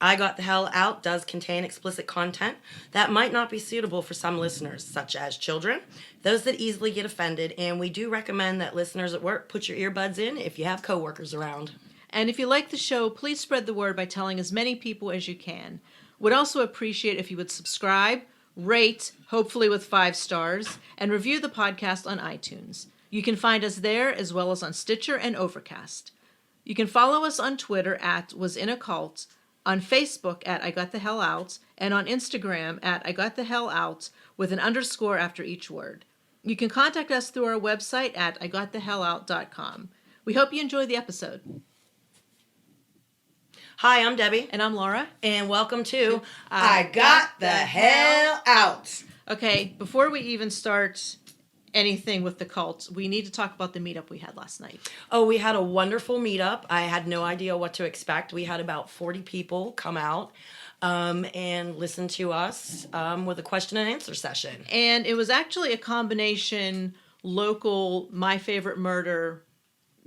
I Got the Hell Out does contain explicit content that might not be suitable for some listeners, such as children, those that easily get offended, and we do recommend that listeners at work put your earbuds in if you have coworkers around. And if you like the show, please spread the word by telling as many people as you can. Would also appreciate if you would subscribe, rate, hopefully with 5 stars, and review the podcast on iTunes. You can find us there as well as on Stitcher and Overcast. You can follow us on Twitter at WasInACult, on Facebook at I Got the Hell Out, and on Instagram at I Got the Hell Out with an underscore after each word. You can contact us through our website at IGotTheHellOut.com. We hope you enjoy the episode. Hi, I'm Debbie. And I'm Laura. And welcome to I Got the Hell Out. Okay, before we even start anything with the cult, we need to talk about the meetup we had last night. Oh, we had a wonderful meetup. I had no idea what to expect. We had about 40 people come out and listen to us with a question and answer session. And it was actually a combination local My Favorite Murder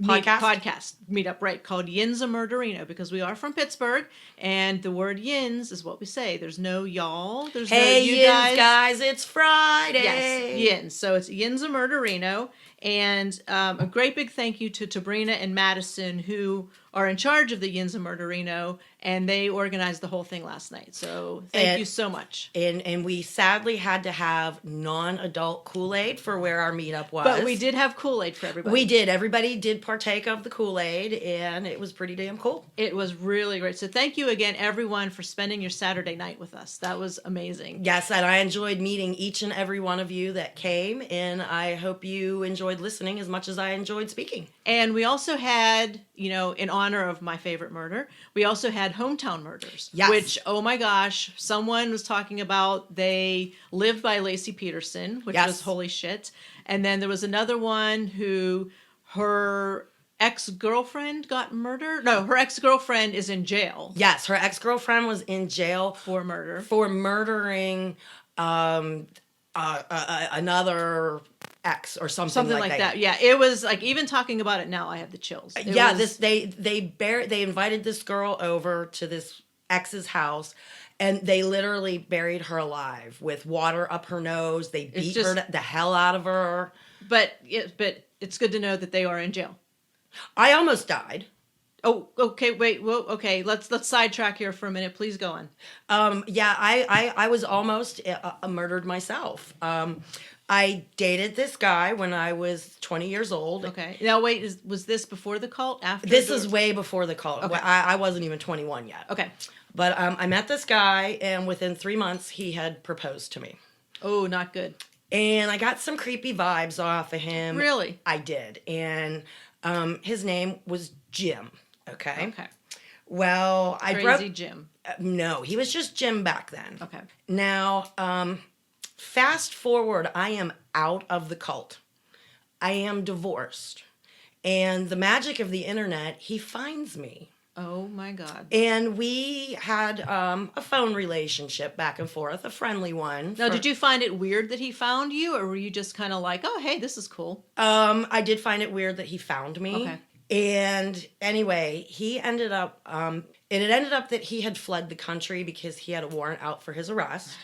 podcast meetup, right, called Yins a Murderino, because we are from Pittsburgh, and the word yins is what we say. There's no y'all. There's hey, no you yins, guys, it's Friday. Yes, yins. So it's Yins a Murderino, and a great big thank you to Tabrina and Madison, who are in charge of the Yins a Murderino, and they organized the whole thing last night. So thank you so much. And we sadly had to have non-adult Kool-Aid for where our meetup was. But we did have Kool-Aid for everybody. We did. Everybody did partake of the Kool-Aid, and it was pretty damn cool. It was really great. So thank you again, everyone, for spending your Saturday night with us. That was amazing. Yes, and I enjoyed meeting each and every one of you that came, and I hope you enjoyed listening as much as I enjoyed speaking. And we also had, in honor of My Favorite Murder, we also had Hometown Murders. Yes. Which, oh my gosh, someone was talking about they lived by Lacey Peterson, which was holy shit. And then there was another one who her ex-girlfriend got murdered. No, her ex-girlfriend is in jail. Yes, her ex-girlfriend was in jail for murder. For murdering another ex or something like that. Yeah, it was like, even talking about it now, I have the chills. They invited this girl over to this ex's house, and they literally buried her alive with water up her nose. They beat the hell out of her. But it's good to know that they are in jail. I almost died. Oh, okay. Wait. Well, okay. Let's sidetrack here for a minute. Please go on. I was almost murdered myself. I dated this guy when I was 20 years old. Okay. Now, wait. Was this before the cult? After? This is way before the cult. Okay. I wasn't even 21 yet. Okay. But I met this guy, and within 3 months, he had proposed to me. Oh, not good. And I got some creepy vibes off of him. Really? I did. And his name was Jim. Okay. Well, Crazy Jim. No, he was just Jim back then. Okay. Now, fast forward, I am out of the cult. I am divorced. And the magic of the internet, he finds me. Oh my God. And we had a phone relationship back and forth, a friendly one. Now, did you find it weird that he found you, or were you just kind of like, oh, hey, this is cool? I did find it weird that he found me. Okay. And anyway, he ended up, it ended up that he had fled the country because he had a warrant out for his arrest.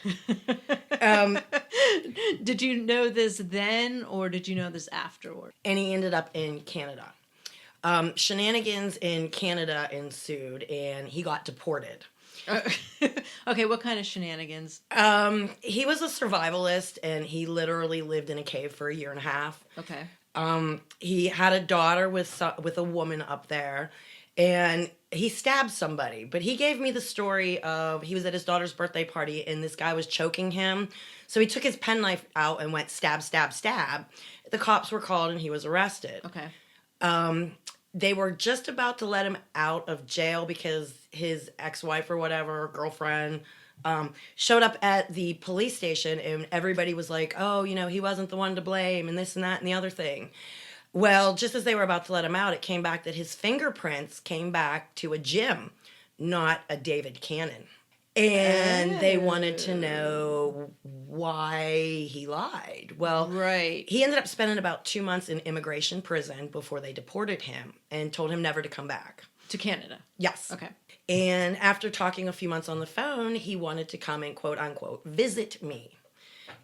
Did you know this then, or did you know this afterward? And he ended up in Canada. Shenanigans in Canada ensued, and he got deported. Okay, what kind of shenanigans? He was a survivalist, and he literally lived in a cave for 1.5 years. Okay. He had a daughter with a woman up there, and he stabbed somebody. But he gave me the story of, he was at his daughter's birthday party, and this guy was choking him. So he took his penknife out and went stab, stab, stab. The cops were called, and he was arrested. Okay. They were just about to let him out of jail because his ex-wife or whatever, girlfriend, showed up at the police station, and everybody was like, oh, he wasn't the one to blame, and this and that and the other thing. Well, just as they were about to let him out, it came back that his fingerprints came back to a Jim, not a David Cannon. And they wanted to know why he lied. Well, right. He ended up spending about 2 months in immigration prison before they deported him and told him never to come back. To Canada? Yes. Okay. And after talking a few months on the phone, he wanted to come and quote unquote visit me.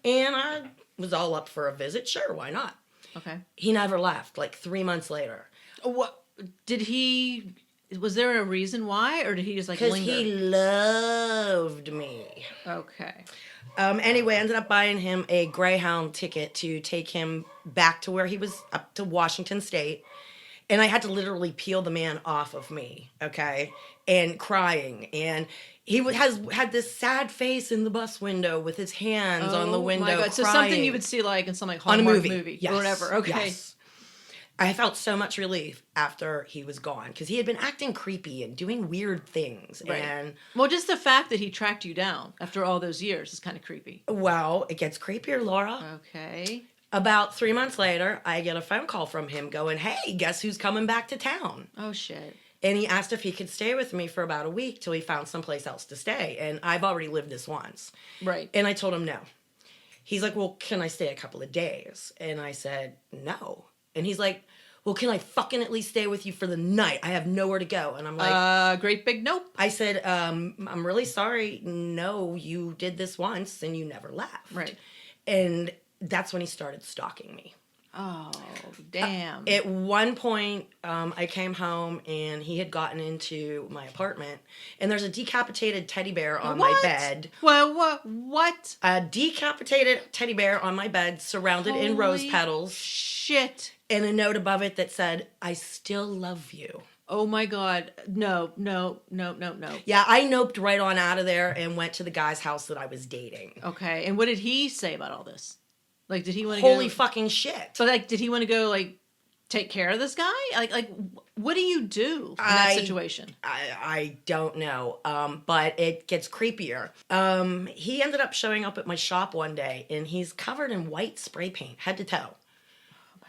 And I was all up for a visit. Sure, why not? Okay. He never left, like 3 months later. What did he? Was there a reason why, or did he just like Because linger? he loved me. Okay. Anyway, I ended up buying him a Greyhound ticket to take him back to where he was, up to Washington State. And I had to literally peel the man off of me, okay? And crying. And he has had this sad face in the bus window with his hands on the window. My God. So crying. something you would see like in some like On a Hallmark movie. or whatever. Okay. Yes. I felt so much relief after he was gone because he had been acting creepy and doing weird things. Right. And well, just the fact that he tracked you down after all those years is kind of creepy. well, it gets creepier, Laura. Okay. About 3 months later, I get a phone call from him going, "Hey, guess who's coming back to town?" Oh shit. And he asked if he could stay with me for about a week till he found someplace else to stay. And I've already lived this once. Right. And I told him no. He's like, "Well, can I stay a couple of days?" And I said, "No." And he's like, "Well, can I fucking at least stay with you for the night? I have nowhere to go." And I'm like, great big nope. I said, "I'm really sorry. No, you did this once and you never left." Right. And that's when he started stalking me. Oh, damn. At one point, I came home and he had gotten into my apartment, and there's a decapitated teddy bear on my bed. Well, what? A decapitated teddy bear on my bed, surrounded in rose Holy petals, shit. and a note above it that said, "I still love you." Oh my God. No. Yeah, I noped right on out of there and went to the guy's house that I was dating. Okay. And what did he say about all this? Like, did he want to Holy go? fucking shit. So, like, did he want to go, like, take care of this guy? Like, what do you do in that situation? I don't know, but it gets creepier. He ended up showing up at my shop one day, and he's covered in white spray paint, head to toe,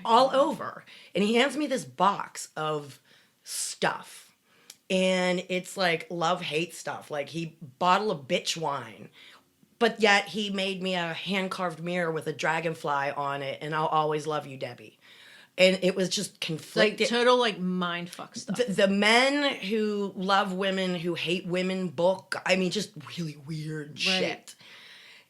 all over. And he hands me this box of stuff. And it's like love-hate stuff. Like, he bottle of bitch wine. But yet he made me a hand-carved mirror with a dragonfly on it, and "I'll always love you, Debbie." And it was just conflicted. Like, total, like, mindfuck stuff. The men who love women, who hate women book. I mean, just really weird shit.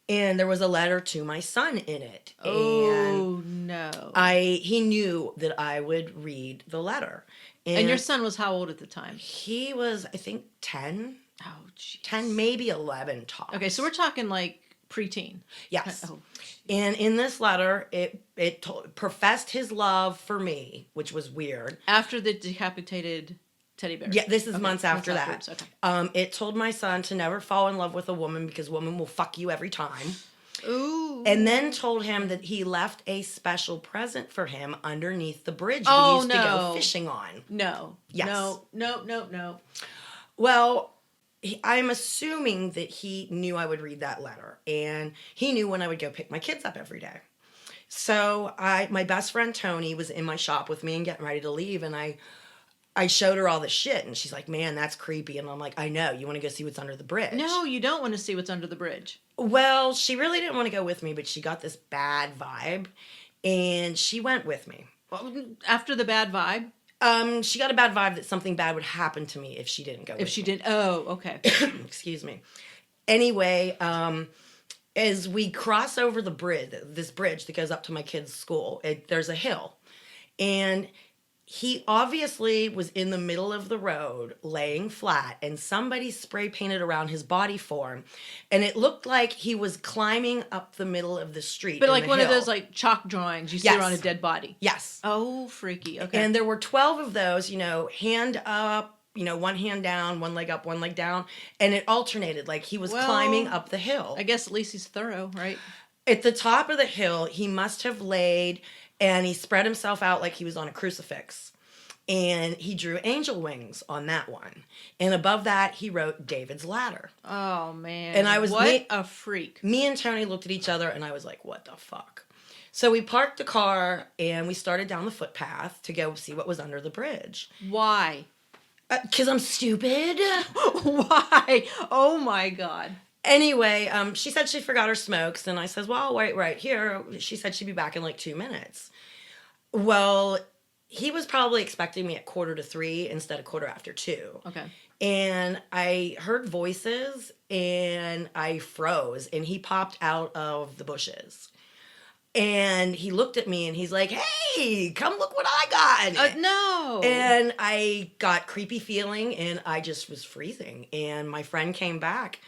And there was a letter to my son in it. Oh, no. He knew that I would read the letter. And your son was how old at the time? He was, I think, 10. Oh, jeez. 10, maybe 11 tops. Okay, so we're talking, like, preteen. Yes. Oh. And in this letter, it professed his love for me, which was weird. After the decapitated teddy bear. Yeah, this is months after that. Afterwards. Okay. It told my son to never fall in love with a woman because woman will fuck you every time. Ooh. And then told him that he left a special present for him underneath the bridge Oh, we used to no. go fishing on. No. Yes. No. Well, I'm assuming that he knew I would read that letter, and he knew when I would go pick my kids up every day. So my best friend Tony was in my shop with me and getting ready to leave, and I showed her all the shit, and she's like, "Man, that's creepy." And I'm like, "I know. You want to go see what's under the bridge?" No, you don't want to see what's under the bridge. Well, she really didn't want to go with me, but she got this bad vibe, and she went with me. After the bad vibe? She got a bad vibe that something bad would happen to me if she didn't go with me. If she didn't. Oh, okay. Excuse me. Anyway, as we cross over this bridge that goes up to my kids' school, there's a hill. And he obviously was in the middle of the road, laying flat, and somebody spray painted around his body for him. And it looked like he was climbing up the middle of the street. But like one of those like chalk drawings you see around a dead body. Yes. Oh, freaky. Okay. And there were 12 of those, hand up, one hand down, one leg up, one leg down. And it alternated, like he was climbing up the hill. I guess at least he's thorough, right? At the top of the hill, he must have laid, and he spread himself out like he was on a crucifix. And he drew angel wings on that one. And above that, he wrote David's Ladder. Oh, man. And I was what a freak. Me and Tony looked at each other, and I was like, what the fuck? So we parked the car, and we started down the footpath to go see what was under the bridge. Why? 'Cause I'm stupid. Why? Oh, my God. Anyway, she said she forgot her smokes, and I said, well, I'll wait right here. She said she'd be back in like 2 minutes. Well, he was probably expecting me at 2:45 instead of 2:15. Okay. And I heard voices and I froze, and he popped out of the bushes. And he looked at me and he's like, "Hey, come look what I got." No. And I got creepy feeling and I just was freezing. And my friend came back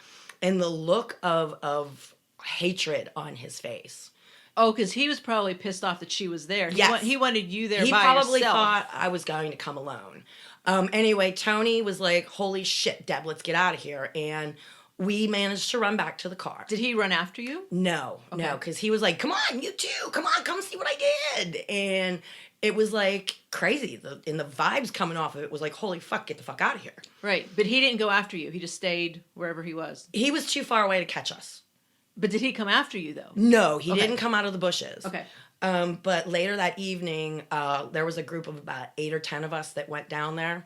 and the look of hatred on his face. Oh, because he was probably pissed off that she was there. Yes. He wanted you there He by probably yourself. thought I was going to come alone. Anyway, Tony was like, "Holy shit, Deb, let's get out of here." And we managed to run back to the car. Did he run after you? No, because he was like, "Come on, you too. Come on, come see what I did." And it was like crazy. The vibes coming off of it was like, "Holy fuck, get the fuck out of here." Right. But he didn't go after you. He just stayed wherever he was. He was too far away to catch us. But did he come after you, though? No, he didn't come out of the bushes. Okay. But later that evening, there was a group of about 8 or 10 of us that went down there.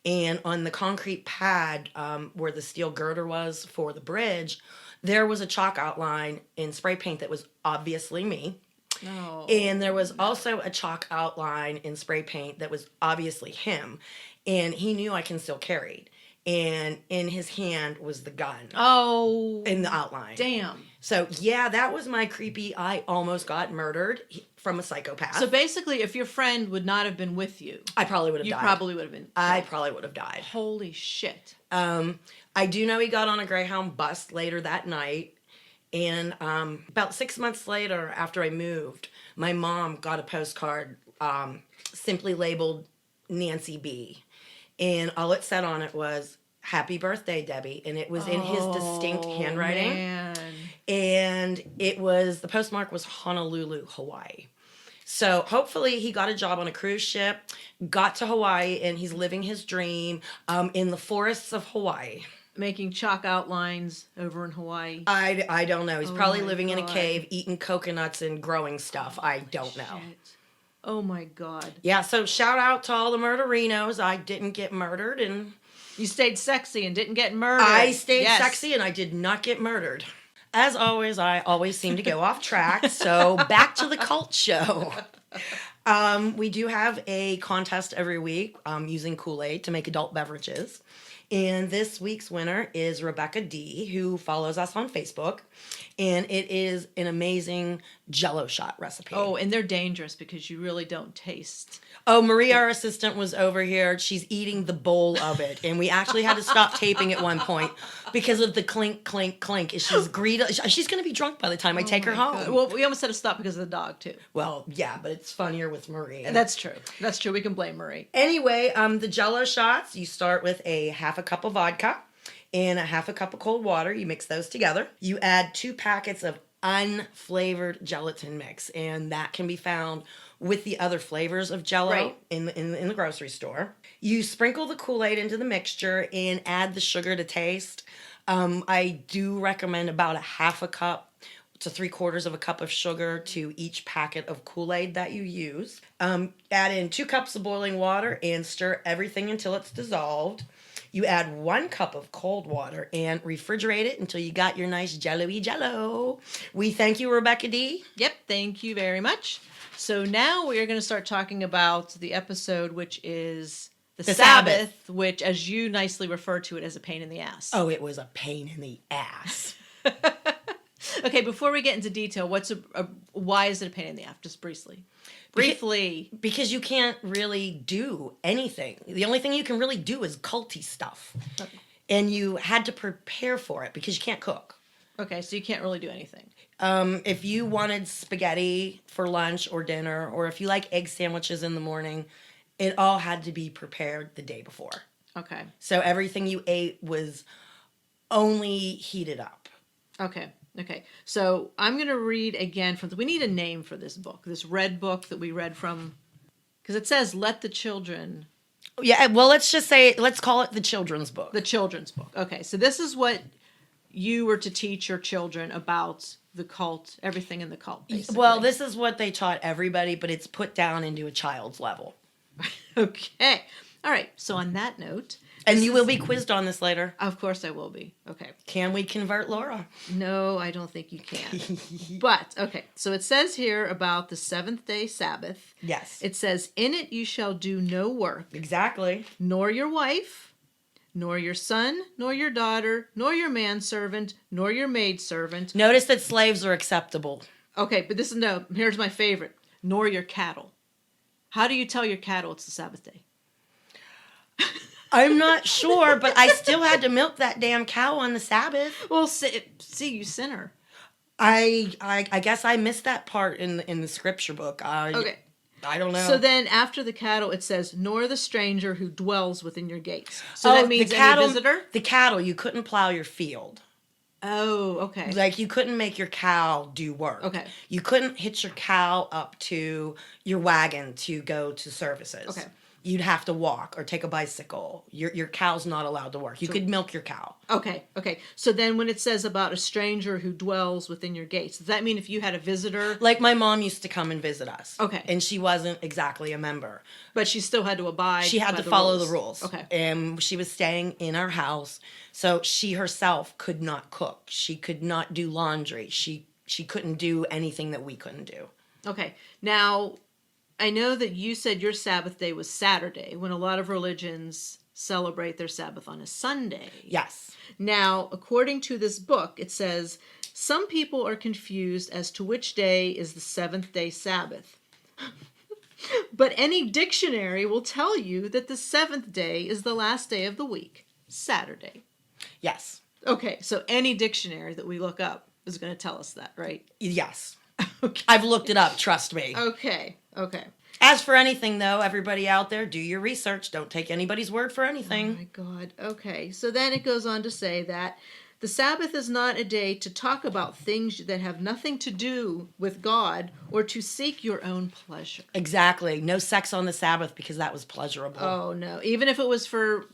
And on the concrete pad where the steel girder was for the bridge, there was a chalk outline in spray paint that was obviously me. No. And there was also a chalk outline in spray paint that was obviously him. And he knew I concealed carried. And in his hand was the gun. Oh. In the outline. Damn. So, yeah, that was my creepy, I almost got murdered from a psychopath. So basically, if your friend would not have been with you, I probably would have died. you probably would have been. I probably would have died. Holy shit. I do know he got on a Greyhound bus later that night. And about 6 months later, after I moved, my mom got a postcard simply labeled Nancy B. And all it said on it was, "Happy birthday, Debbie." And it was in his distinct handwriting. Man. And it was, the postmark was Honolulu, Hawaii. So hopefully he got a job on a cruise ship, got to Hawaii, and he's living his dream in the forests of Hawaii. Making chalk outlines over in Hawaii. I don't know. He's probably my living in a God. cave, eating coconuts and growing stuff. I don't know. Shit. Oh my God. Yeah, so shout out to all the murderinos. I didn't get murdered, and You stayed sexy and didn't get murdered. I stayed Yes. sexy, and I did not get murdered. As always, I always seem to go off track, so back to the cult show. We do have a contest every week using Kool-Aid to make adult beverages. And this week's winner is Rebecca D, who follows us on Facebook. And it is an amazing Jell-O shot recipe. Oh, and they're dangerous because you really don't taste. Oh, Marie, our assistant, was over here. She's eating the bowl of it. And we actually had to stop taping at one point because of the clink, clink, clink. She's going to be drunk by the time I take her home. God. Well, we almost had to stop because of the dog, too. Well, yeah, but it's funnier with Marie. That's true. That's true. We can blame Marie. Anyway, the Jell-O shots, you start with a half a cup of vodka and a half a cup of cold water. You mix those together. You add 2 packets of unflavored gelatin mix, and that can be found with the other flavors of Jell-O Right. in the grocery store. You sprinkle the Kool-Aid into the mixture and add the sugar to taste. I do recommend about a half a cup to 3/4 of a cup of sugar to each packet of Kool-Aid that you use. Add in 2 cups of boiling water and stir everything until it's dissolved. You add 1 cup of cold water and refrigerate it until you got your nice jello-y Jell-O. We thank you, Rebecca D. Yep. Thank you very much. So now we are going to start talking about the episode, which is the Sabbath. Sabbath, which, as you nicely refer to it, as a pain in the ass. Oh, it was a pain in the ass. Okay, before we get into detail, why is it a pain in the ass? Just briefly. Because you can't really do anything. The only thing you can really do is culty stuff. Okay. And you had to prepare for it because you can't cook. Okay, so you can't really do anything. If you wanted spaghetti for lunch or dinner, or if you like egg sandwiches in the morning, it all had to be prepared the day before. Okay. So everything you ate was only heated up. Okay. So I'm going to read again we need a name for this book, this red book that we read from, because it says, "Let the children." Yeah, well, let's call it the children's book. The children's book. Okay, so this is what you were to teach your children about the cult, everything in the cult, basically. Well, this is what they taught everybody, but it's put down into a child's level. Okay. All right. So on that note. And you will be quizzed on this later. Of course I will be. Okay. Can we convert Laura? No, I don't think you can. But, okay. So it says here about the 7th-day Sabbath. Yes. It says, "In it you shall do no work, Exactly. nor your wife, nor your son, nor your daughter, nor your manservant, nor your maidservant. Notice that slaves are acceptable. Okay, but here's my favorite. Nor your cattle. How do you tell your cattle it's the Sabbath day? I'm not sure, but I still had to milk that damn cow on the Sabbath. Well, see, you sinner. I guess I missed that part in the scripture book. Okay. I don't know. So then after the cattle, it says, nor the stranger who dwells within your gates. So that means any visitor? The cattle, you couldn't plow your field. Oh, okay. Like, you couldn't make your cow do work. Okay. You couldn't hitch your cow up to your wagon to go to services. Okay. You'd have to walk or take a bicycle. Your cow's not allowed to work. You could milk your cow. Okay. So then when it says about a stranger who dwells within your gates, does that mean if you had a visitor? Like, my mom used to come and visit us. Okay. And she wasn't exactly a member. But she still had to abide. She had to follow the rules. Okay. And she was staying in our house. So she herself could not cook. She could not do laundry. She couldn't do anything that we couldn't do. Okay. Now, I know that you said your Sabbath day was Saturday, when a lot of religions celebrate their Sabbath on a Sunday. Yes. Now, according to this book, it says, some people are confused as to which day is the seventh-day Sabbath. But any dictionary will tell you that the seventh day is the last day of the week, Saturday. Yes. Okay, so any dictionary that we look up is going to tell us that, right? Yes. Okay. I've looked it up, trust me. Okay. As for anything, though, everybody out there, do your research. Don't take anybody's word for anything. Oh, my God. Okay, so then it goes on to say that the Sabbath is not a day to talk about things that have nothing to do with God or to seek your own pleasure. Exactly. No sex on the Sabbath because that was pleasurable. Oh, no. Even if it was for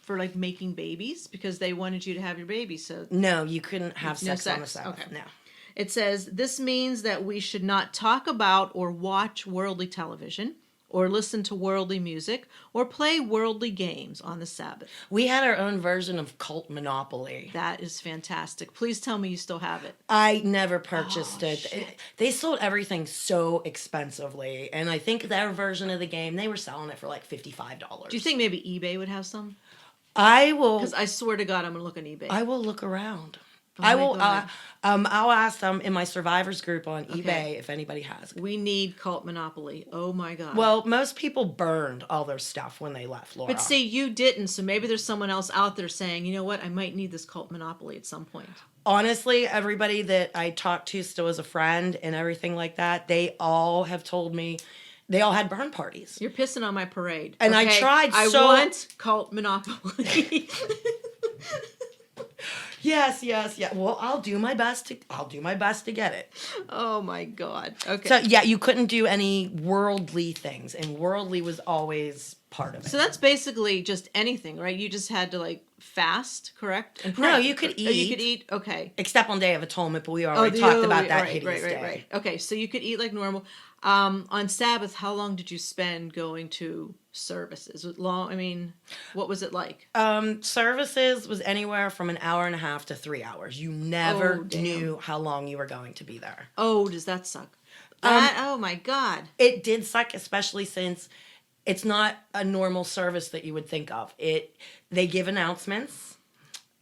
like making babies because they wanted you to have your baby. So No, you couldn't have No sex on the sex. Sabbath. Okay. No. It says, this means that we should not talk about or watch worldly television or listen to worldly music or play worldly games on the Sabbath. We had our own version of Cult Monopoly. That is fantastic. Please tell me you still have it. I never purchased it. Shit. They sold everything so expensively. And I think their version of the game, they were selling it for like $55. Do you think maybe eBay would have some? I will. Because I swear to God, I'm going to look on eBay. I will look around. Oh I my will. God. I'll ask them in my survivors group on Okay. eBay if anybody has it. We need Cult Monopoly. Oh my God. Well, most people burned all their stuff when they left, Laura. But see, you didn't, so maybe there's someone else out there saying, you know what, I might need this Cult Monopoly at some point. Honestly, everybody that I talked to still as a friend and everything like that, they all have told me they all had burn parties. You're pissing on my parade. And I okay? tried I so- want Cult Monopoly. Yes. Well, I'll do my best to get it. Oh my God. Okay. So yeah, you couldn't do any worldly things, and worldly was always part of it. So that's basically just anything, right? You just had to like fast, correct? And No, pray. you could Oh, you eat. could eat. Okay. Except on Day of Atonement, but we already talked about that hideous day. Right. Okay, so you could eat like normal. On Sabbath, how long did you spend going to services? Was it long? I mean, what was it like? Services was anywhere from an hour and a half to 3 hours. You never Oh, damn. knew how long you were going to be there. Oh, does that suck? Oh my God. It did suck, especially since it's not a normal service that you would think of. They give announcements.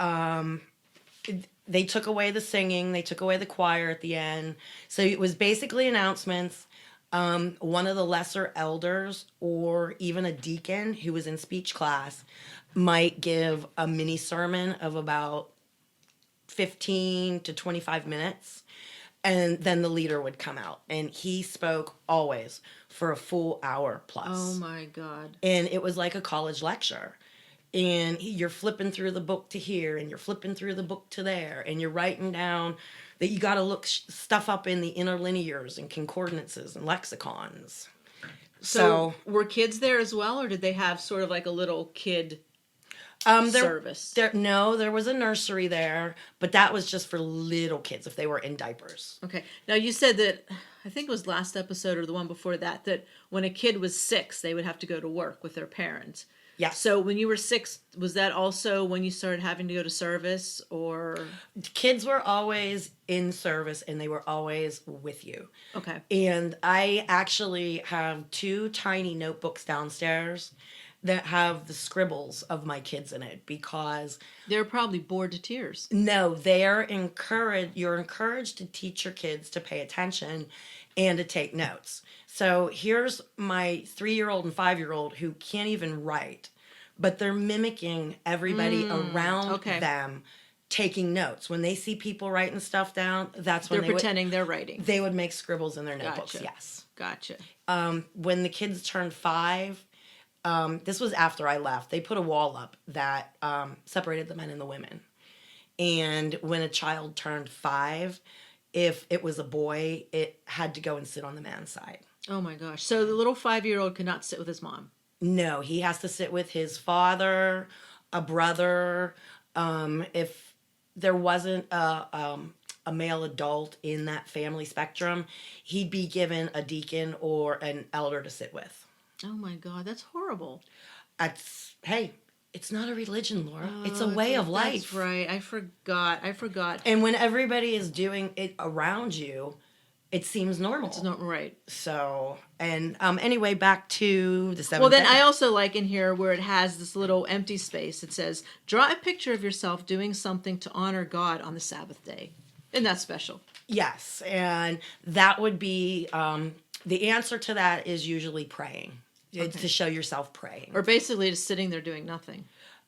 They took away the singing. They took away the choir at the end. So it was basically announcements. One of the lesser elders or even a deacon who was in speech class might give a mini sermon of about 15 to 25 minutes. And then the leader would come out. And he spoke always for a full hour plus. Oh my God. And it was like a college lecture. And you're flipping through the book to here, and you're flipping through the book to there, and you're writing down that you got to look stuff up in the interlinears and concordances and lexicons. So were kids there as well, or did they have sort of like a little kid service? There was a nursery there, but that was just for little kids if they were in diapers. Okay. Now you said that, I think it was last episode or the one before that when a kid was 6, they would have to go to work with their parents. Yeah. So when you were 6, was that also when you started having to go to service, or? Kids were always in service and they were always with you. Okay. And I actually have 2 tiny notebooks downstairs, that have the scribbles of my kids in it because They're probably bored to tears. no, you're encouraged to teach your kids to pay attention and to take notes. So here's my 3-year-old and 5-year-old who can't even write, but they're mimicking everybody around okay. them taking notes. When they see people writing stuff down, that's when They're pretending they're writing. they would make scribbles in their notebooks. Gotcha. Yes. Gotcha. When the kids turned 5, this was after I left, they put a wall up that separated the men and the women. And when a child turned 5, if it was a boy, it had to go and sit on the man's side. Oh my gosh. So the little 5-year-old could not sit with his mom. No, he has to sit with his father, a brother. If there wasn't a male adult in that family spectrum, he'd be given a deacon or an elder to sit with. Oh my God, that's horrible. Hey, it's not a religion, Laura. It's a way of life. That's right. I forgot. And when everybody is doing it around you, it seems normal. It's not right. So, and anyway, back to the 7th. Well, then I also like in here where it has this little empty space. It says, draw a picture of yourself doing something to honor God on the Sabbath day. Isn't that special? Yes, and that would be, the answer to that is usually praying. It's to show yourself praying. Or basically just sitting there doing nothing.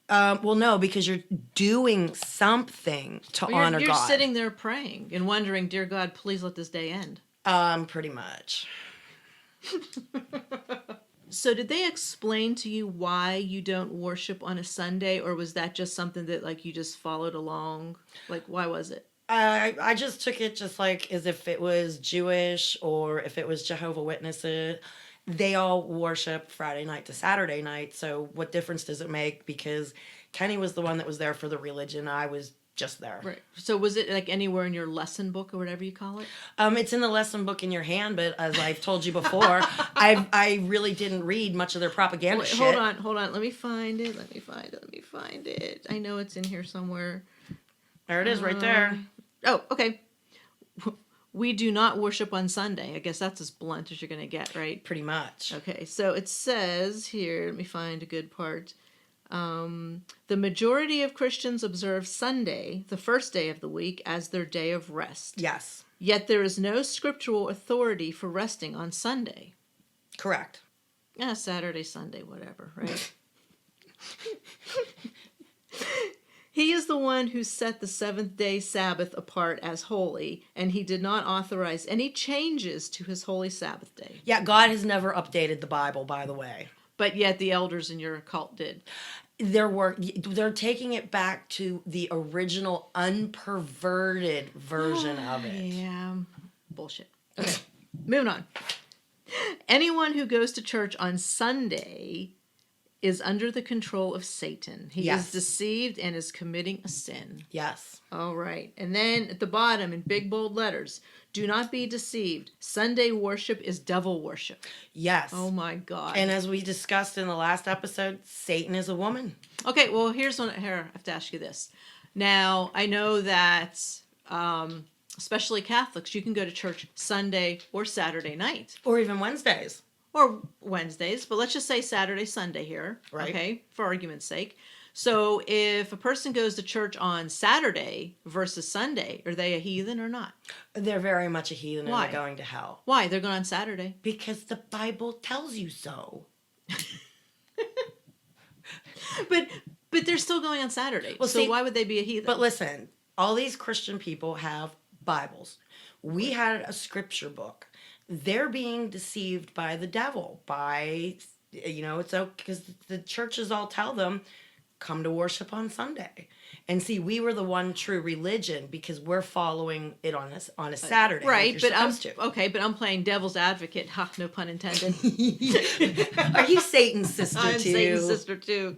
Well, no, because you're doing something to honor you're God. You're sitting there praying and wondering, dear God, please let this day end. Pretty much. So did they explain to you why you don't worship on a Sunday, or was that just something that like you just followed along? Like, why was it? I just took it just like as if it was Jewish or if it was Jehovah's Witnesses. They all worship Friday night to Saturday night. So what difference does it make? Because Kenny was the one that was there for the religion. I was just there. Right. So was it like anywhere in your lesson book or whatever you call it? It's in the lesson book in your hand, but as I've told you before, I really didn't read much of their propaganda shit. Hold on. Let me find it. I know it's in here somewhere. There it is, right there. Oh, okay. We do not worship on Sunday. I guess that's as blunt as you're going to get, right? Pretty much. Okay, so it says here, let me find a good part. The majority of Christians observe Sunday, the first day of the week, as their day of rest. Yes. Yet there is no scriptural authority for resting on Sunday. Correct. Yeah, Saturday, Sunday, whatever, right? He is the one who set the seventh-day Sabbath apart as holy, and he did not authorize any changes to his holy Sabbath day. Yeah, God has never updated the Bible, by the way. But yet the elders in your cult did. They're taking it back to the original unperverted version of it. Yeah, bullshit. Okay, moving on. Anyone who goes to church on Sunday is under the control of Satan. He is deceived and is committing a sin. Yes. All right. And then at the bottom in big bold letters, do not be deceived. Sunday worship is devil worship. Yes. Oh my God. And as we discussed in the last episode, Satan is a woman. Okay, well, here, I have to ask you this. Now, I know that especially Catholics, you can go to church Sunday or Saturday night. Or even Wednesdays. Or Wednesdays, but let's just say Saturday, Sunday here, right? Okay, for argument's sake. So if a person goes to church on Saturday versus Sunday, are they a heathen or not? They're very much a heathen. Why? And they're going to hell. Why? They're going on Saturday. Because the Bible tells you so. But they're still going on Saturday. Well, so why would they be a heathen? But listen, all these Christian people have Bibles. We had a scripture book. They're being deceived by the devil, it's okay, because the churches all tell them, come to worship on Sunday. And see, we were the one true religion because we're following it on a Saturday. Right, like but I'm playing devil's advocate. Ha, no pun intended. Are you Satan's sister too? I'm Satan's sister too.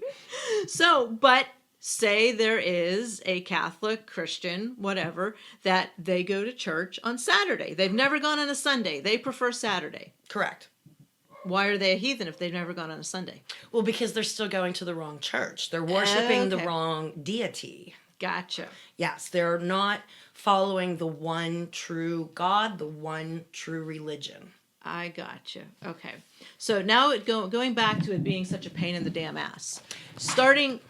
So, but say there is a Catholic, Christian, whatever, that they go to church on Saturday. They've never gone on a Sunday. They prefer Saturday. Correct. Why are they a heathen if they've never gone on a Sunday? Well, because they're still going to the wrong church. They're worshiping the wrong deity. Gotcha. Yes, they're not following the one true God, the one true religion. I gotcha. Okay. So now going back to it being such a pain in the damn ass. Starting,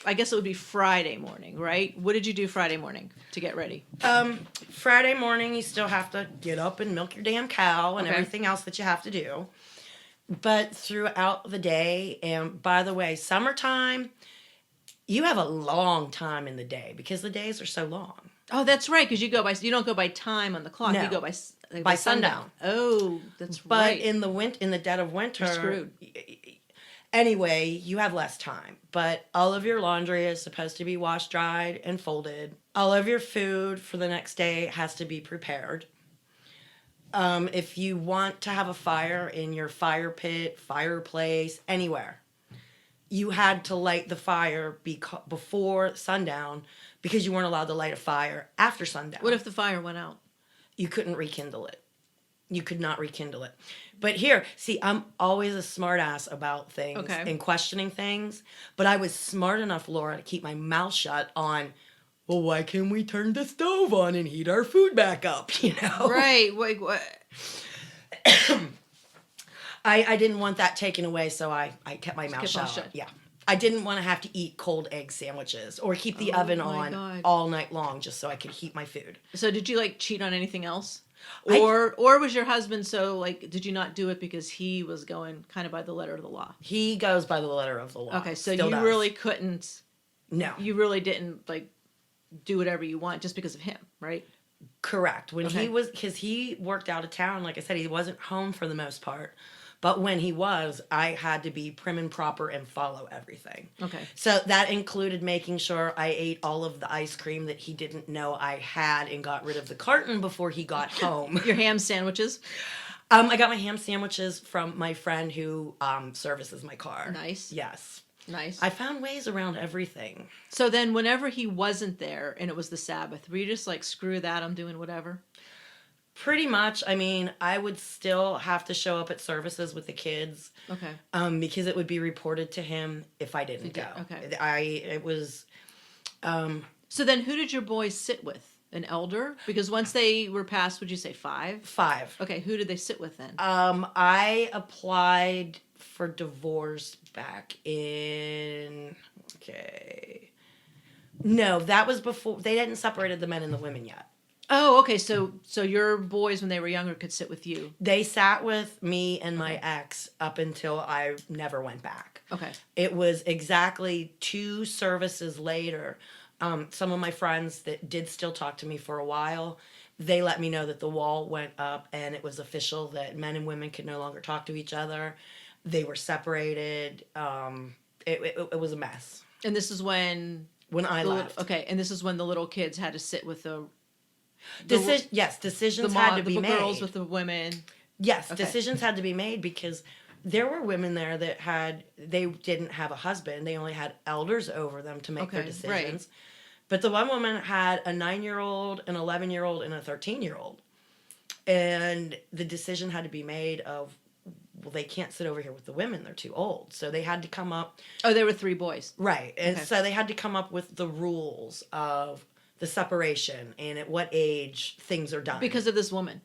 I guess it would be Friday morning, right? What did you do Friday morning to get ready? Friday morning, you still have to get up and milk your damn cow and Okay. everything else that you have to do. But throughout the day, and by the way, summertime, you have a long time in the day because the days are so long. Oh, that's right, because you don't go by time on the clock. No. You go By sundown. Oh, that's But right. in the dead of winter, You're screwed. Anyway, you have less time. But all of your laundry is supposed to be washed, dried, and folded. All of your food for the next day has to be prepared. If you want to have a fire in your fire pit, fireplace, anywhere, you had to light the fire before sundown because you weren't allowed to light a fire after sundown. What if the fire went out? You couldn't rekindle it. You could not rekindle it. But here, see, I'm always a smart ass about things and questioning things. But I was smart enough, Laura, to keep my mouth shut on, well, why can't we turn the stove on and heat our food back up, you know? Right. Like what? I didn't want that taken away, so I kept my mouth kept shut. Yeah. I didn't want to have to eat cold egg sandwiches or keep the oven on all night long just so I could heat my food. So did you like cheat on anything else? I- Or was your husband so like did you not do it because he was going kind of by the letter of the law? He goes by the letter of the law. Okay, so Still you does. really couldn't No. you really didn't like do whatever you want just because of him, right? Correct. When because he worked out of town, like I said, he wasn't home for the most part. But when he was, I had to be prim and proper and follow everything. Okay. So that included making sure I ate all of the ice cream that he didn't know I had and got rid of the carton before he got home. Your ham sandwiches. I got my ham sandwiches from my friend who services my car. Nice. Yes. Nice. I found ways around everything. So then whenever he wasn't there and it was the Sabbath, were you just like, screw that, I'm doing whatever? Pretty much. I mean, I would still have to show up at services with the kids. Okay. Because it would be reported to him if I didn't go. Okay. It was. So then who did your boys sit with? An elder? Because once they were past, would you say 5? 5. Okay, who did they sit with then? I applied for divorce back in. Okay. No, that was before. They hadn't separated the men and the women yet. Oh, okay. So your boys, when they were younger, could sit with you. They sat with me and my ex up until I never went back. Okay. It was exactly 2 services later. Some of my friends that did still talk to me for a while, they let me know that the wall went up and it was official that men and women could no longer talk to each other. They were separated. It was a mess. And this is when I left. Okay, and this is when the little kids had to sit with the decisions had to be made. The girls with the women. Yes, Okay. decisions had to be made because there were women there that they didn't have a husband. They only had elders over them to make their decisions. Right. But the one woman had a 9-year-old, an 11-year-old, and a 13-year-old. And the decision had to be made of, well, they can't sit over here with the women. They're too old. So they had to come up. Oh, there were 3 boys. Right. And so they had to come up with the rules of the separation and at what age things are done. Because of this woman.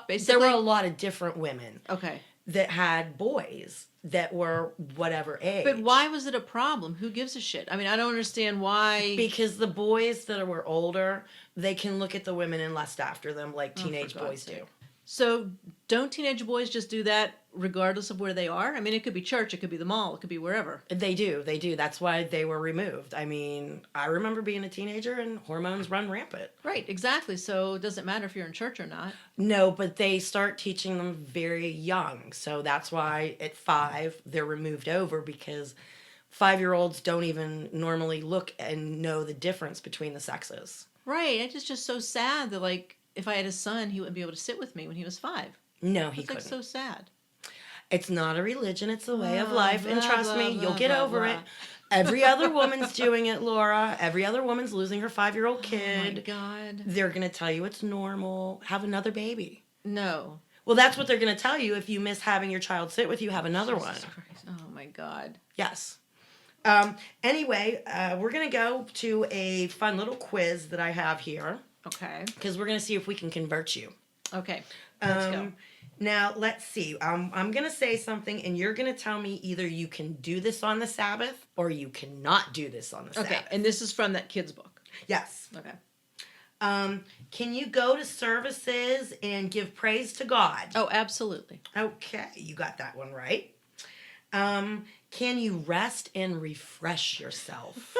There were a lot of different women. Okay. That had boys that were whatever age. But why was it a problem? Who gives a shit? I mean, I don't understand why. Because the boys that were older, they can look at the women and lust after them like teenage boys do. So don't teenage boys just do that regardless of where they are? I mean, it could be church, it could be the mall, it could be wherever. They do. That's why they were removed. I mean, I remember being a teenager and hormones run rampant. Right, exactly. So it doesn't matter if you're in church or not. No, but they start teaching them very young. So that's why at 5, they're removed over because 5-year-olds don't even normally look and know the difference between the sexes. Right. It's just so sad that, like, if I had a son, he wouldn't be able to sit with me when he was 5. No, he couldn't. couldn't. It's like so sad. It's not a religion, it's a way of life. And trust me, you'll get blah, over blah. it. Every other woman's doing it, Laura. Every other woman's losing her 5-year-old kid. Oh, my God. They're going to tell you it's normal. Have another baby. No. Well, that's what they're going to tell you. If you miss having your child sit with you, have another one. Jesus Christ. Oh, my God. Yes. Anyway, we're going to go to a fun little quiz that I have here. Okay. Because we're going to see if we can convert you. Okay. Let's go. Now, let's see. I'm going to say something, and you're going to tell me either you can do this on the Sabbath or you cannot do this on the Okay, Sabbath. and this is from that kid's book. Yes. Okay. Can you go to services and give praise to God? Oh, absolutely. Okay, you got that one right. Can you rest and refresh yourself?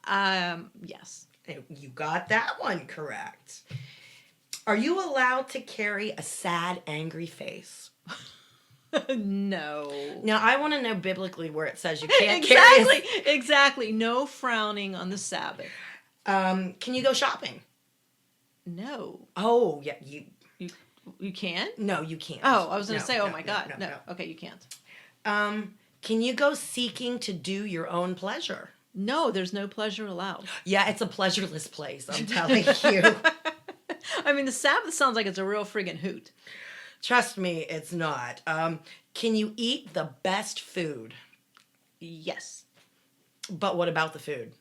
Yes. You got that one correct. Are you allowed to carry a sad, angry face? No. Now, I want to know biblically where it says you can't carry Exactly. No frowning on the Sabbath. Can you go shopping? No. Oh, yeah, You can? no, you can't. Oh, I was going to No, say, oh no, my no, God. no, No. no. Okay, you can't. Can you go seeking to do your own pleasure? No, there's no pleasure allowed. Yeah, it's a pleasureless place, I'm telling you. I mean, the Sabbath sounds like it's a real friggin' hoot. Trust me, it's not. Can you eat the best food? Yes. But what about the food?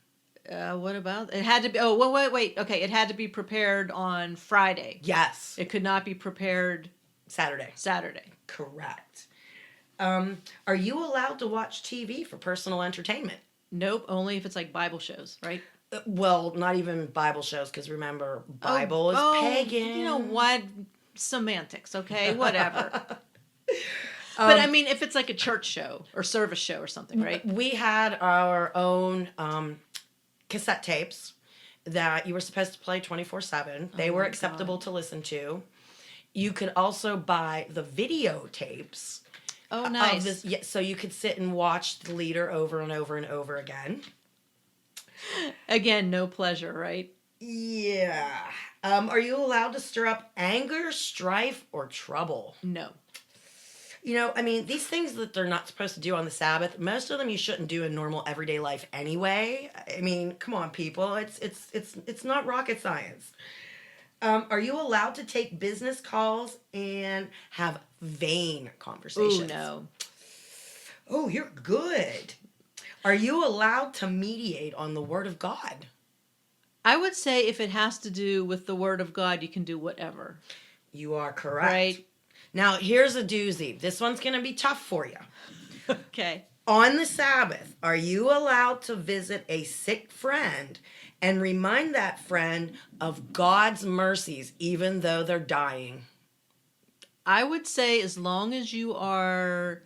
What about it? Had to be. Oh, wait. Okay, it had to be prepared on Friday. Yes, It could not be prepared Saturday. Saturday. Correct. Are you allowed to watch TV for personal entertainment? Nope. Only if it's like Bible shows, right? Well, not even Bible shows, because remember, Bible is pagan. You know what? Semantics. Okay, whatever. But I mean, if it's like a church show or service show or something, right? We had our own cassette tapes that you were supposed to play 24/7. They were acceptable to listen to. You could also buy the videotapes. Oh, nice. So you could sit and watch the leader over and over and over again. Again, no pleasure, right? Yeah. Are you allowed to stir up anger, strife, or trouble? No. You know, I mean, these things that they're not supposed to do on the Sabbath, most of them you shouldn't do in normal everyday life anyway. I mean, come on, people. It's not rocket science. Are you allowed to take business calls and have vain conversations? Ooh, no. Oh, you're good. Are you allowed to mediate on the Word of God? I would say if it has to do with the Word of God, you can do whatever. You are correct. Right. Now, here's a doozy. This one's going to be tough for you. Okay. On the Sabbath, are you allowed to visit a sick friend and remind that friend of God's mercies, even though they're dying? I would say as long as you are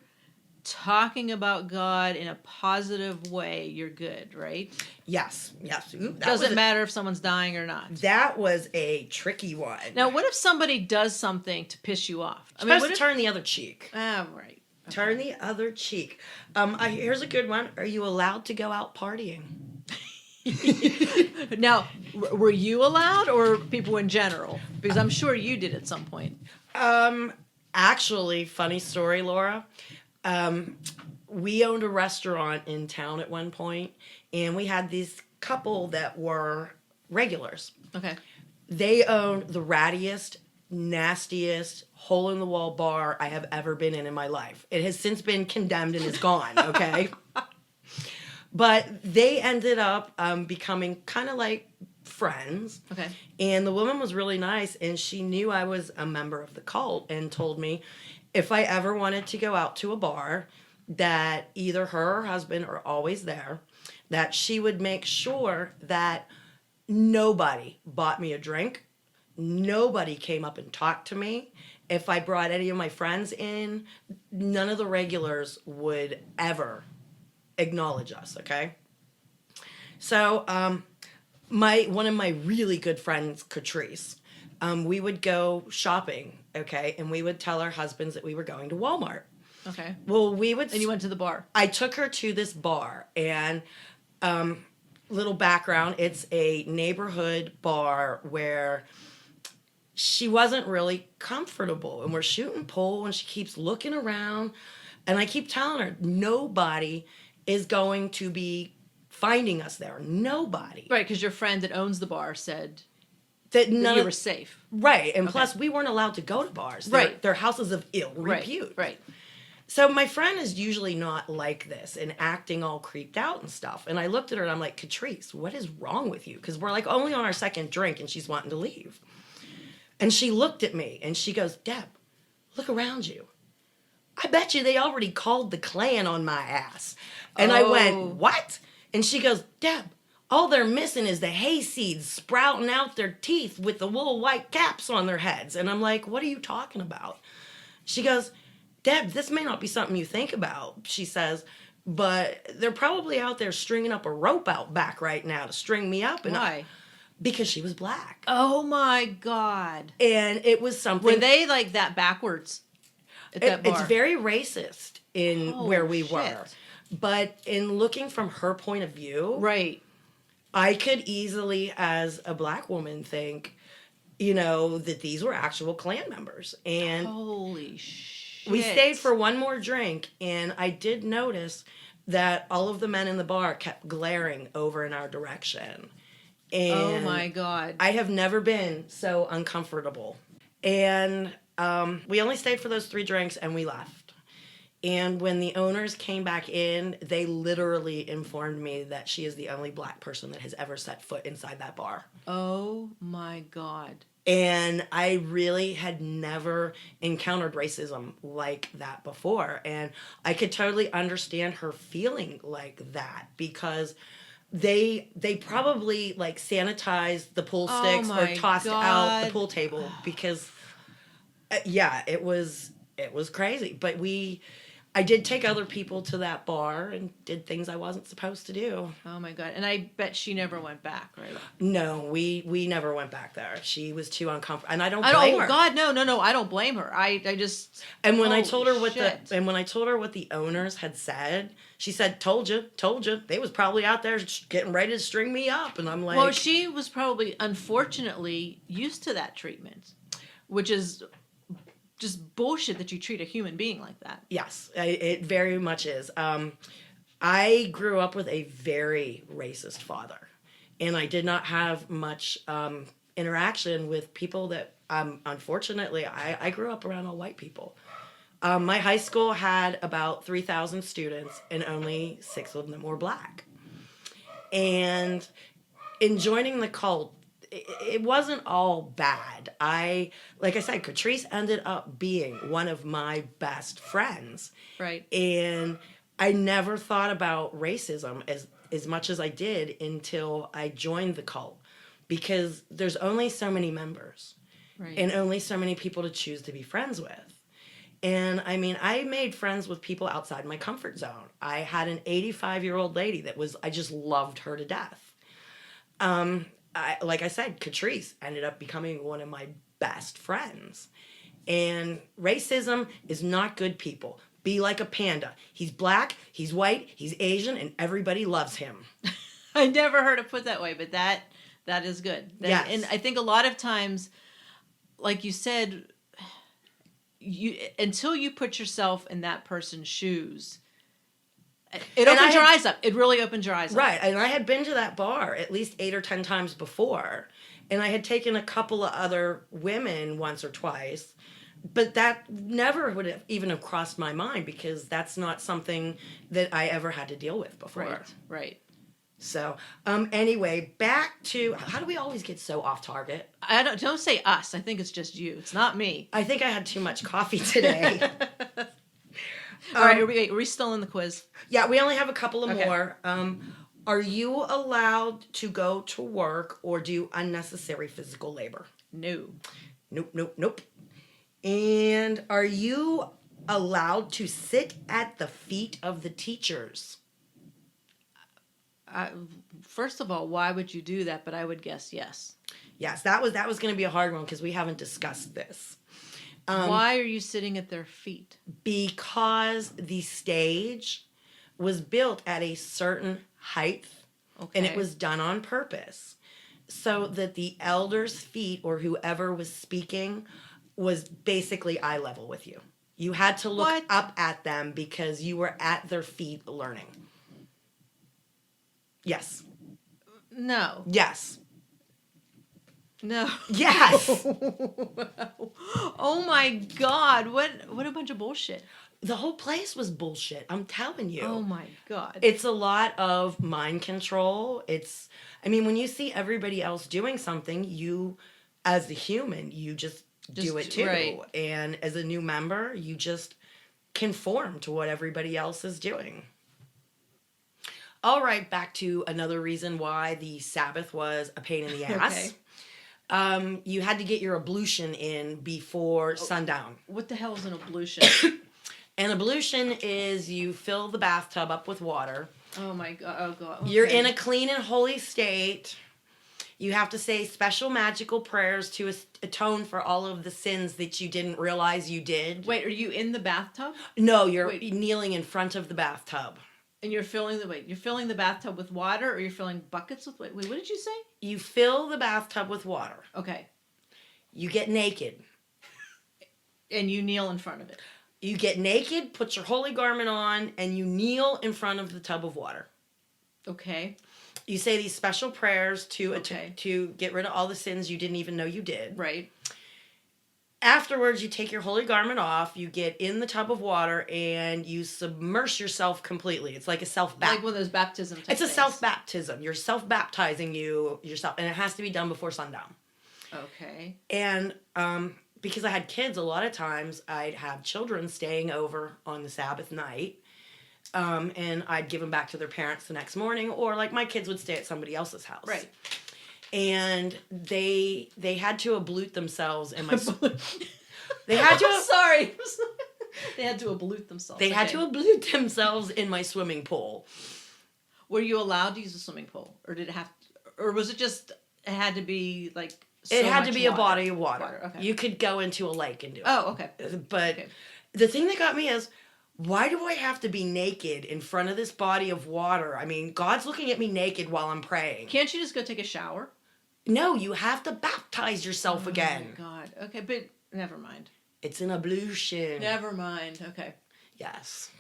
talking about God in a positive way, you're good, right? Yes. Ooh, Doesn't matter if someone's dying or not. That was a tricky one. Now, what if somebody does something to piss you off? Supposed to turn the other cheek. Ah, right. Okay. Turn the other cheek. Here's a good one. Are you allowed to go out partying? Now, were you allowed or people in general? Because I'm sure you did at some point. Actually, funny story, Laura. We owned a restaurant in town at one point, and we had this couple that were regulars. Okay. They owned the rattiest, nastiest, hole-in-the-wall bar I have ever been in my life. It has since been condemned and is gone, okay? But they ended up becoming kind of like friends. Okay. And the woman was really nice, and she knew I was a member of the cult and told me if I ever wanted to go out to a bar, that either her or husband are always there, that she would make sure that nobody bought me a drink, nobody came up and talked to me. If I brought any of my friends in, none of the regulars would ever acknowledge us, okay? So, one of my really good friends, Catrice, we would go shopping, okay, and we would tell our husbands that we were going to Walmart. Okay. Well, we would. And you went to the bar. I took her to this bar, and little background: it's a neighborhood bar where she wasn't really comfortable, and we're shooting pool, and she keeps looking around, and I keep telling her nobody is going to be finding us there. Nobody. Right, because your friend that owns the bar said that you were safe. Right, and plus we weren't allowed to go to bars. They're houses of ill repute. Right. So my friend is usually not like this and acting all creeped out and stuff. And I looked at her and I'm like, Catrice, what is wrong with you? Because we're like only on our second drink and she's wanting to leave. And she looked at me and she goes, Deb, look around you. I bet you they already called the Klan on my ass. And I went, what? And she goes, Deb, all they're missing is the hayseeds sprouting out their teeth with the little white caps on their heads. And I'm like, what are you talking about? She goes, Deb, this may not be something you think about, she says, but they're probably out there stringing up a rope out back right now to string me up. And Why? Because she was black. Oh my God. And it was something. Were they like that backwards at that bar? It's very racist in where we shit. were. But in looking from her point of view, Right. I could easily, as a black woman, think, you know, that these were actual Klan members. And Holy shit. we stayed for one more drink, and I did notice that all of the men in the bar kept glaring over in our direction. And oh my God. I have never been so uncomfortable. And we only stayed for those 3 drinks, and we left. And when the owners came back in, they literally informed me that she is the only black person that has ever set foot inside that bar. Oh my God. And I really had never encountered racism like that before. And I could totally understand her feeling like that, because they probably like sanitized the pool sticks or tossed out the pool table, because yeah, it was crazy. But I did take other people to that bar and did things I wasn't supposed to do. Oh my God. And I bet she never went back, right? No, we never went back there. She was too uncomfortable, and I don't blame her. Oh God, no, I don't blame her. I just. And when I told her what shit. the owners had said, she said, "Told you." They was probably out there getting ready to string me up, and I'm like, well, she was probably unfortunately used to that treatment, which is just bullshit that you treat a human being like that. Yes, it very much is. I grew up with a very racist father, and I did not have much interaction with people that, unfortunately, I grew up around all white people. My high school had about 3,000 students, and only 6 of them were black. And in joining the cult, it wasn't all bad. Like I said, Catrice ended up being one of my best friends. Right. And I never thought about racism as much as I did until I joined the cult, because there's only so many members, Right. and only so many people to choose to be friends with. And I mean, I made friends with people outside my comfort zone. I had an 85-year-old lady I just loved her to death. Like I said, Catrice ended up becoming one of my best friends. And racism is not good, people. Be like a panda. He's black, he's white, he's Asian, and everybody loves him. I never heard it put that way, but that is good. Yes. And I think a lot of times, like you said, until you put yourself in that person's shoes, it opens your eyes up. It really opens your eyes up. Right. And I had been to that bar at least 8 or 10 times before. And I had taken a couple of other women once or twice. But that never would have even have crossed my mind, because that's not something that I ever had to deal with before. Right. So, anyway, back to, how do we always get so off target? Don't say us. I think it's just you. It's not me. I think I had too much coffee today. All right, are we still in the quiz? Yeah, we only have a couple of Okay. more. Are you allowed to go to work or do unnecessary physical labor? No. Nope. And are you allowed to sit at the feet of the teachers? First of all, why would you do that? But I would guess yes. Yes, that was going to be a hard one, because we haven't discussed this. Why are you sitting at their feet? Because the stage was built at a certain height, and it was done on purpose, so that the elders' feet, or whoever was speaking, was basically eye level with you. You had to look up at them because you were at their feet learning. Yes. No. Yes. No. Yes. Oh my God. What a bunch of bullshit. The whole place was bullshit. I'm telling you. Oh my God. It's a lot of mind control. When you see everybody else doing something, you, as a human, you just do it too. Right. And as a new member, you just conform to what everybody else is doing. All right, back to another reason why the Sabbath was a pain in the ass. Okay. You had to get your ablution in before sundown. What the hell is an ablution? An ablution is you fill the bathtub up with water. Oh my god. Oh god. Okay. You're in a clean and holy state. You have to say special magical prayers to atone for all of the sins that you didn't realize you did. Wait, are you in the bathtub? No, you're kneeling in front of the bathtub. And you're filling the bathtub with water, or you're filling buckets with wait, what did you say? You fill the bathtub with water. Okay. You get naked. And you kneel in front of it. You get naked, put your holy garment on, and you kneel in front of the tub of water. Okay. You say these special prayers to Okay. to get rid of all the sins you didn't even know you did. Right. Afterwards, you take your holy garment off, you get in the tub of water, and you submerge yourself completely. It's like a self-baptism. Like one of those baptism type It's a things. self-baptism. You're self-baptizing yourself, and it has to be done before sundown. Okay. And because I had kids, a lot of times I'd have children staying over on the Sabbath night, and I'd give them back to their parents the next morning, or like my kids would stay at somebody else's house. Right. And they had to ablute themselves in my. They had to. I'm sorry. They had to ablute themselves. They had to ablute themselves in my swimming pool. Were you allowed to use a swimming pool, or did it have, or was it just it had to be like? It had to much be a water? body of water. Okay. You could go into a lake and do it. Oh, okay. But Okay. the thing that got me is, why do I have to be naked in front of this body of water? I mean, God's looking at me naked while I'm praying. Can't you just go take a shower? No, you have to baptize yourself again. Oh my god. Okay, but never mind. It's an ablution. Never mind. Okay. Yes.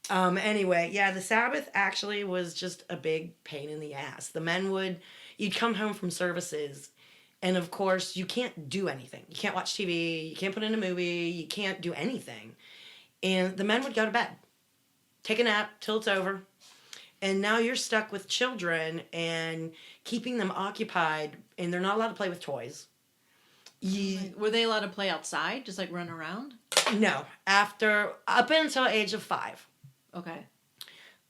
Anyway, yeah, the Sabbath actually was just a big pain in the ass. The men you'd come home from services, and of course, you can't do anything. You can't watch TV, you can't put in a movie, you can't do anything. And the men would go to bed, take a nap till it's over. And now you're stuck with children and keeping them occupied, and they're not allowed to play with toys. Were they allowed to play outside, just like run around? No, up until age of 5. Okay.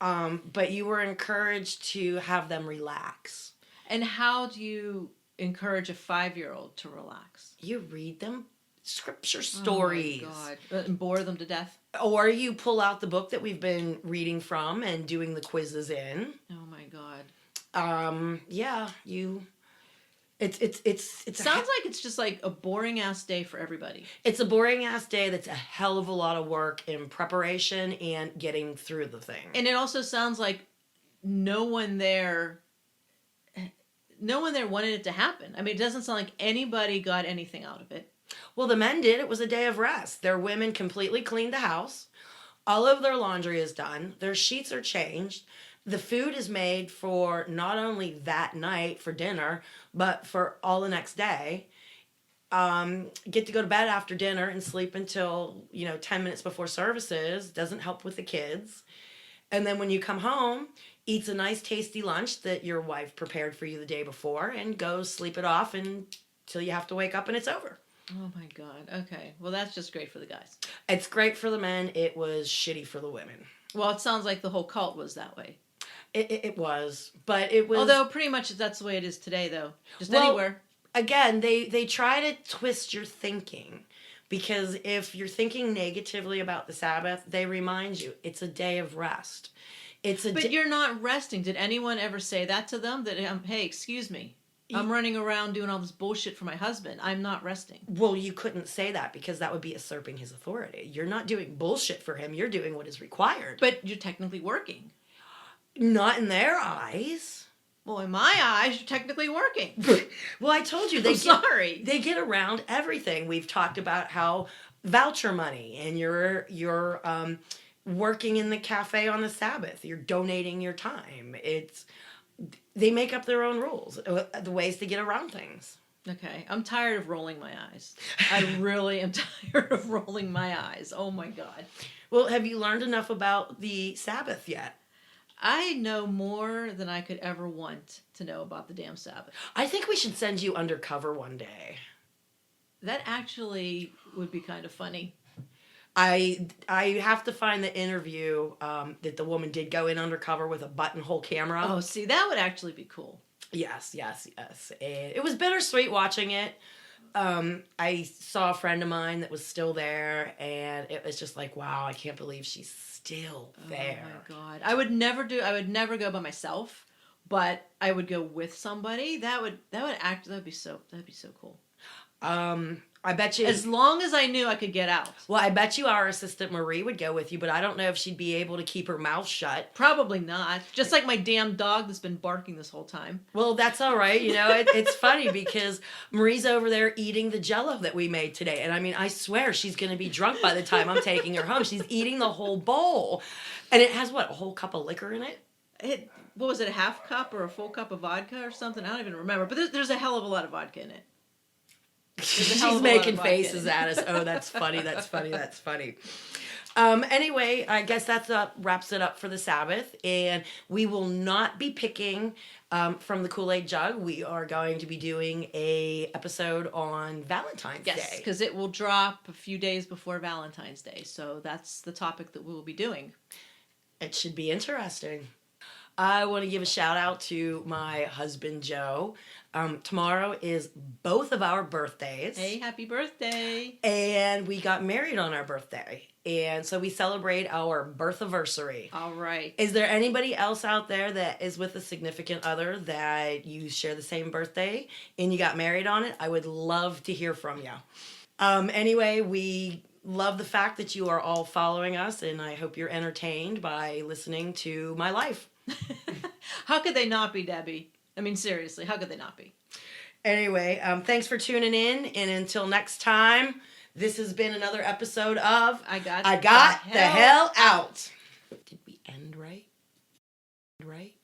But you were encouraged to have them relax. And how do you encourage a 5-year-old to relax? You read them scripture stories. Oh my God. And bore them to death? Or you pull out the book that we've been reading from and doing the quizzes in. Oh my God. Yeah, It sounds like it's just like a boring ass day for everybody. It's a boring ass day that's a hell of a lot of work in preparation and getting through the thing. And it also sounds like no one there wanted it to happen. I mean, it doesn't sound like anybody got anything out of it. Well, the men did. It was a day of rest. Their women completely cleaned the house. All of their laundry is done. Their sheets are changed. The food is made for not only that night for dinner, but for all the next day. Get to go to bed after dinner and sleep until, 10 minutes before services. Doesn't help with the kids. And then when you come home, eats a nice tasty lunch that your wife prepared for you the day before and goes sleep it off until you have to wake up and it's over. Oh my God. Okay. Well, that's just great for the guys. It's great for the men. It was shitty for the women. Well, it sounds like the whole cult was that way. It was, but it was... Although pretty much that's the way it is today, though. Just anywhere. Again, they try to twist your thinking. Because if you're thinking negatively about the Sabbath, they remind you, it's a day of rest. But you're not resting. Did anyone ever say that to them? That, hey, excuse me. I'm running around doing all this bullshit for my husband. I'm not resting. Well, you couldn't say that because that would be usurping his authority. You're not doing bullshit for him. You're doing what is required. But you're technically working. Not in their eyes. Well, in my eyes, you're technically working. Well, I told you. They get around everything. We've talked about how voucher money and you're working in the cafe on the Sabbath. You're donating your time. They make up their own rules, the ways to get around things. Okay, I'm tired of rolling my eyes. I really am tired of rolling my eyes. Oh my God. Well, have you learned enough about the Sabbath yet? I know more than I could ever want to know about the damn Sabbath. I think we should send you undercover one day. That actually would be kind of funny. I have to find the interview that the woman did go in undercover with a buttonhole camera. Oh, see, that would actually be cool. Yes. And it was bittersweet watching it. I saw a friend of mine that was still there, and it was just like, wow, I can't believe she's still there. Oh my God. I would never go by myself, but I would go with somebody. That would be so cool. I bet you, As long as I knew I could get out. well, I bet you our assistant Marie would go with you, but I don't know if she'd be able to keep her mouth shut. Probably not. Just like my damn dog that's been barking this whole time. Well, that's all right. It's funny because Marie's over there eating the Jell-O that we made today. And I mean, I swear she's going to be drunk by the time I'm taking her home. She's eating the whole bowl. And it has, what, a whole cup of liquor in it? What was it, a half cup or a full cup of vodka or something? I don't even remember. But there's a hell of a lot of vodka in it. She's making faces at us. Oh, that's funny. Anyway, I guess that wraps it up for the Sabbath. And we will not be picking from the Kool-Aid jug. We are going to be doing a episode on Valentine's Day. Yes, because it will drop a few days before Valentine's Day. So that's the topic that we will be doing. It should be interesting. I want to give a shout out to my husband, Joe. Tomorrow is both of our birthdays. Hey, happy birthday. And we got married on our birthday. And so we celebrate our birthiversary. All right. Is there anybody else out there that is with a significant other that you share the same birthday and you got married on it? I would love to hear from you. Anyway, we love the fact that you are all following us, and I hope you're entertained by listening to my life. How could they not be, Debbie? I mean, seriously, how could they not be? Anyway, thanks for tuning in, and until next time, this has been another episode of I got the hell out. Did we end right? Right?